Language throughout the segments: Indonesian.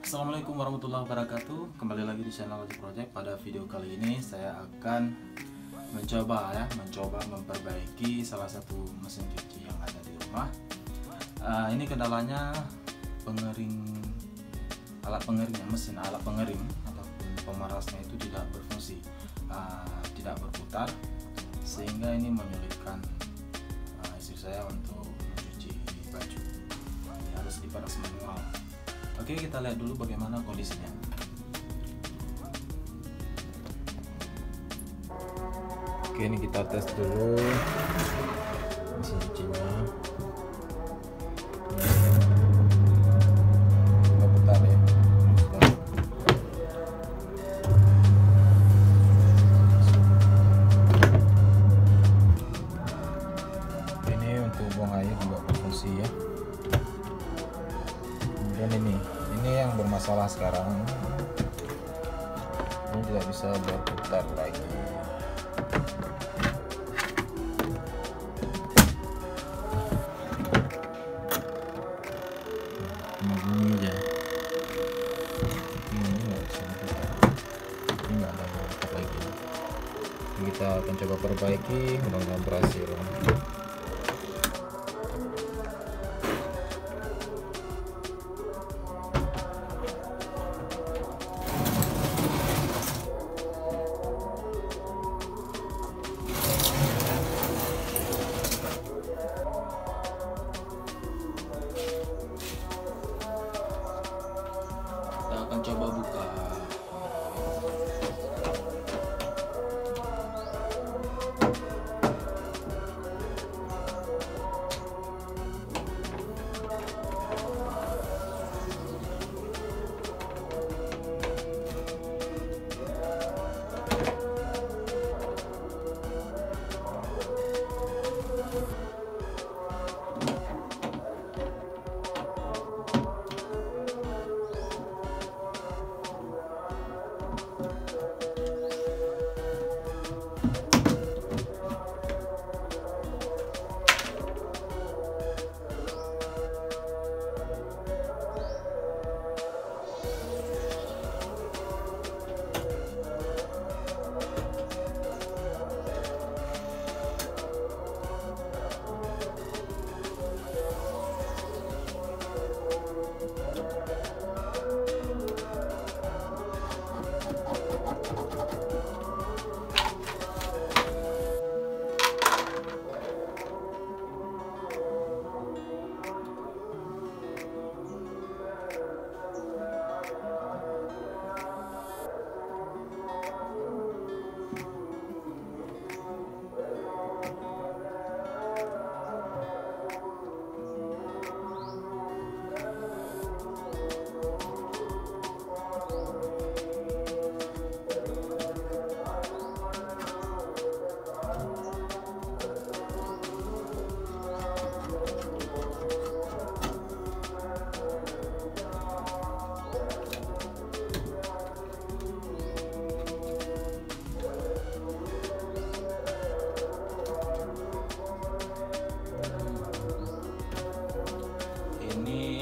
Assalamualaikum warahmatullahi wabarakatuh. Kembali lagi di channel Project. Pada video kali ini saya akan mencoba memperbaiki salah satu mesin cuci yang ada di rumah. Ini kendalanya alat pengering ataupun pemerasnya itu tidak berfungsi, tidak berputar, sehingga ini menyulitkan istri saya untuk mencuci baju. Harus diperas manual. Oke, kita lihat dulu bagaimana kondisinya. Oke, ini kita tes dulu mesin cucinya. Nggak putar ya. Ini untuk buang air juga berfungsi ya. Dan ini yang bermasalah sekarang, ini tidak bisa berputar lagi. Bunyi aja, ini nggak bisa berputar, ini nggak ada berputar lagi. Kita akan coba perbaiki, mudah-mudahan berhasil. Akan coba buka.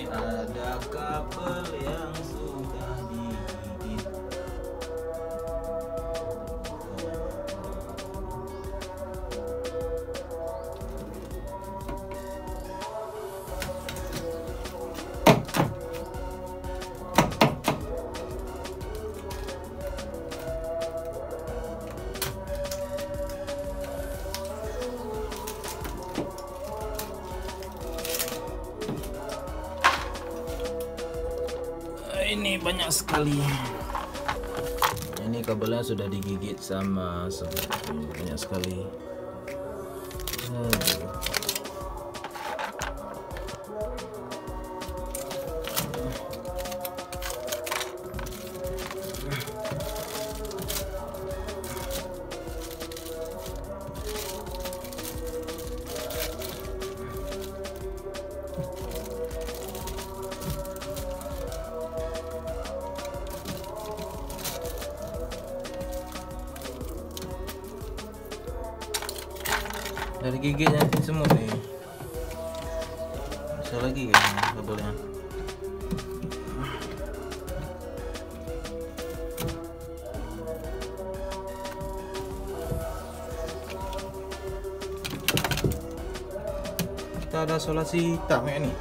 Ada kabel yang sudah digigit. Ini banyak sekali. Ini kabelnya sudah digigit sama banyak sekali. Dari giginya semua nih. Bisa lagi kan kabelnya. ada solusi hitam ya nih.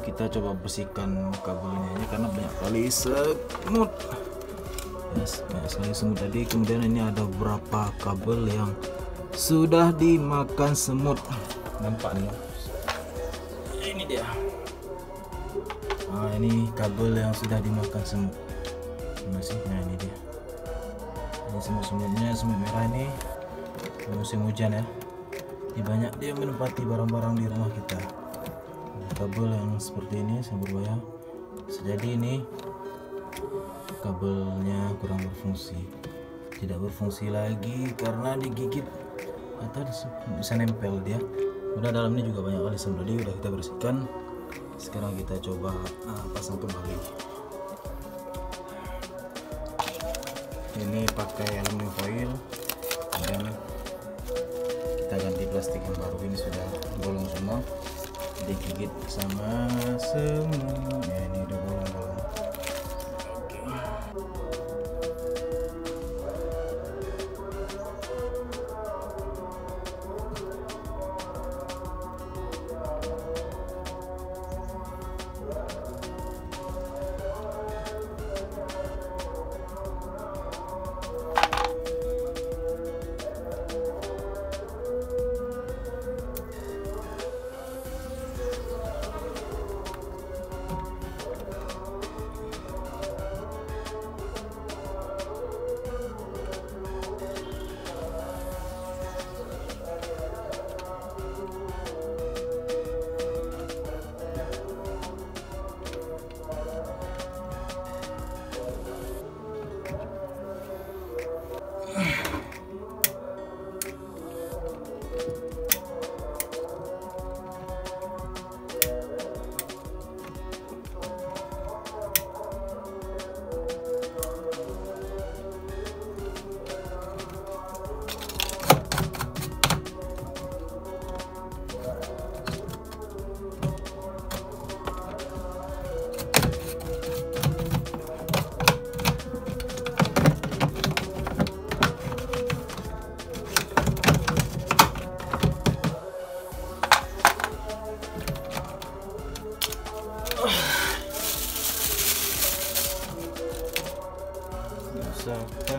Kita coba bersihkan kabelnya ini karena banyak kali semut. Banyak sekali semut tadi. Kemudian ini ada beberapa kabel yang sudah dimakan semut. Nampak nih. Ini dia. Nah, ini kabel yang sudah dimakan semut. Nah, ini dia. Ini semut-semutnya, semut merah ini musim hujan ya. Ini banyak dia menempati barang-barang di rumah kita. Kabel yang seperti ini sangat berbahaya. Jadi ini kabelnya kurang berfungsi, tidak berfungsi lagi karena digigit atau bisa nempel dia. Udah dalam ini juga banyak kali semut tadi, udah kita bersihkan. Sekarang kita coba pasang kembali. Ini pakai aluminium foil dan kita ganti plastik yang baru. Ini sudah bolong semua, digigit sama semut ya, ini udah bolong-bolong.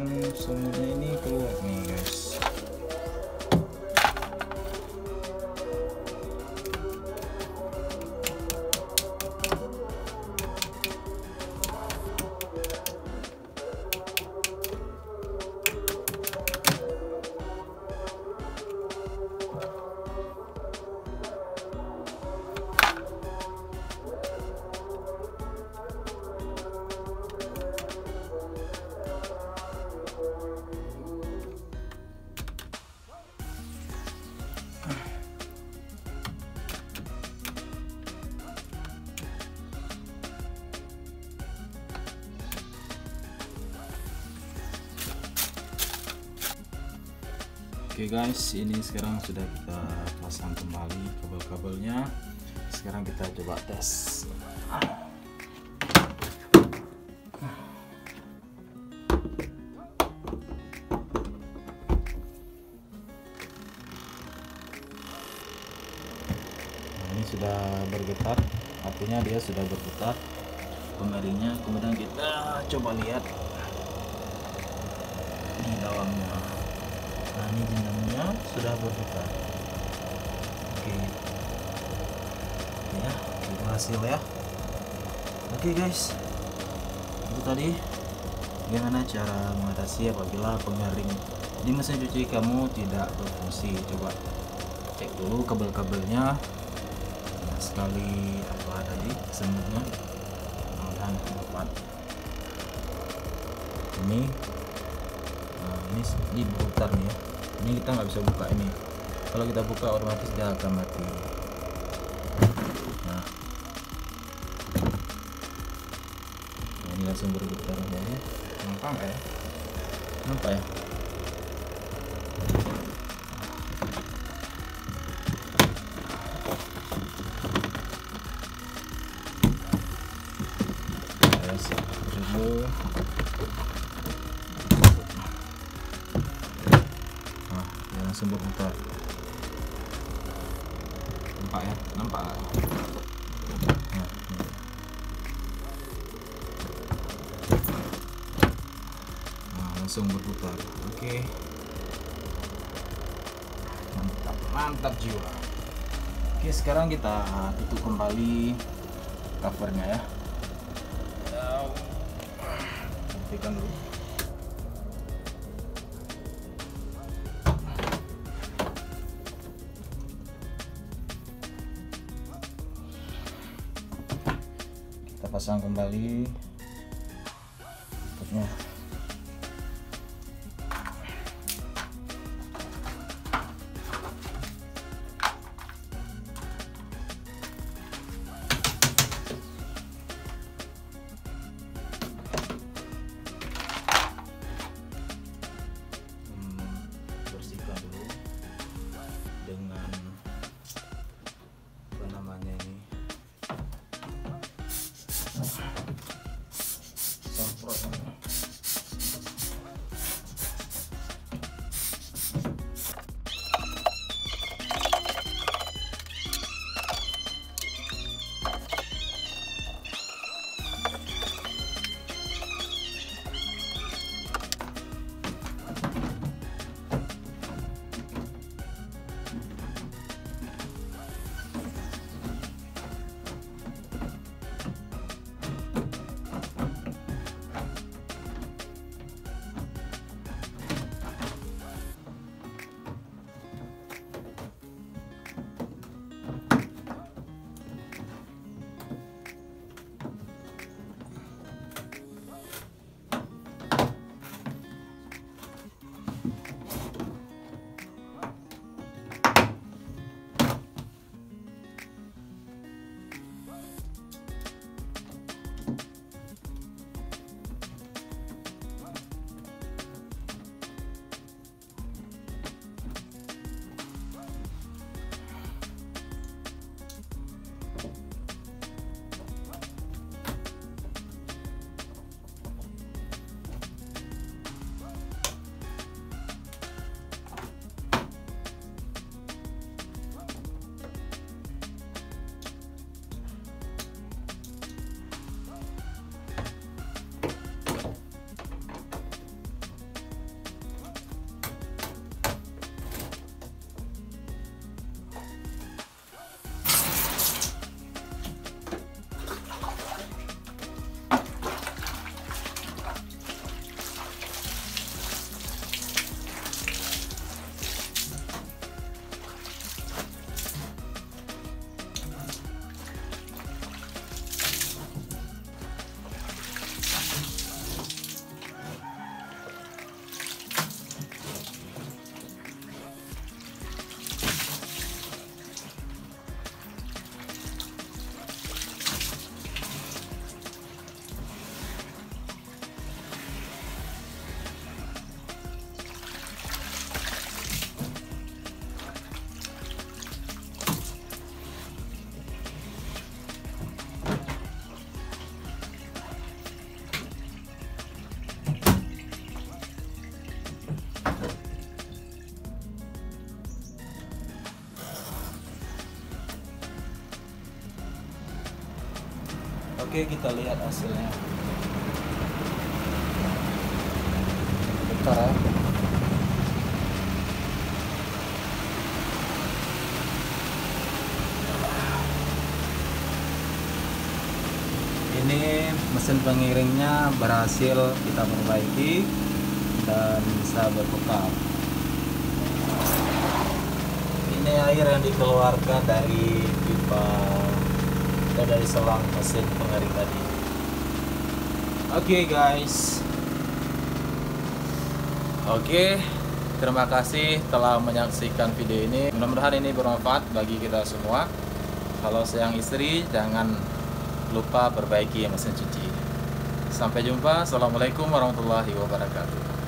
dan semutnya ini keluar nih guys. Oke guys, ini sekarang sudah kita pasang kembali kabel-kabelnya. Sekarang kita coba tes. Nah, ini sudah bergetar, artinya dia sudah berputar pengeringnya. Kemudian kita coba lihat di dalamnya. Nah, ini jenjangnya sudah berputar. Oke ya, berhasil ya. Oke guys, itu tadi bagaimana cara mengatasi apabila pengering di mesin cuci kamu tidak berfungsi. Coba cek dulu kabel-kabelnya. Nah, sekali apa tadi semutnya, mudah-mudahan dapat. Ini ini berputar nih ya. Ini kita nggak bisa buka ini. Kalau kita buka otomatis dia akan mati. Nah, ini langsung berputar ya. Nampak nggak ya? Nampak ya? Langsung berputar. Nampak ya? Nampak. Nah, langsung berputar. Oke. Mantap jiwa. Oke, sekarang kita tutup kembali covernya ya. Hentikan dulu. Pasang kembali tutupnya. Bersihkan dulu dengan apa namanya ini, semprot. Oke, kita lihat hasilnya. Bentar ya. Ini mesin pengiringnya berhasil kita perbaiki dan bisa berputar. Ini air yang dikeluarkan dari pipa dan dari selang mesin pengering tadi. Oke guys. Oke, terima kasih telah menyaksikan video ini. Mudah-mudahan ini bermanfaat bagi kita semua. Kalau sayang istri, jangan lupa perbaiki mesin cuci. Sampai jumpa. Assalamualaikum warahmatullahi wabarakatuh.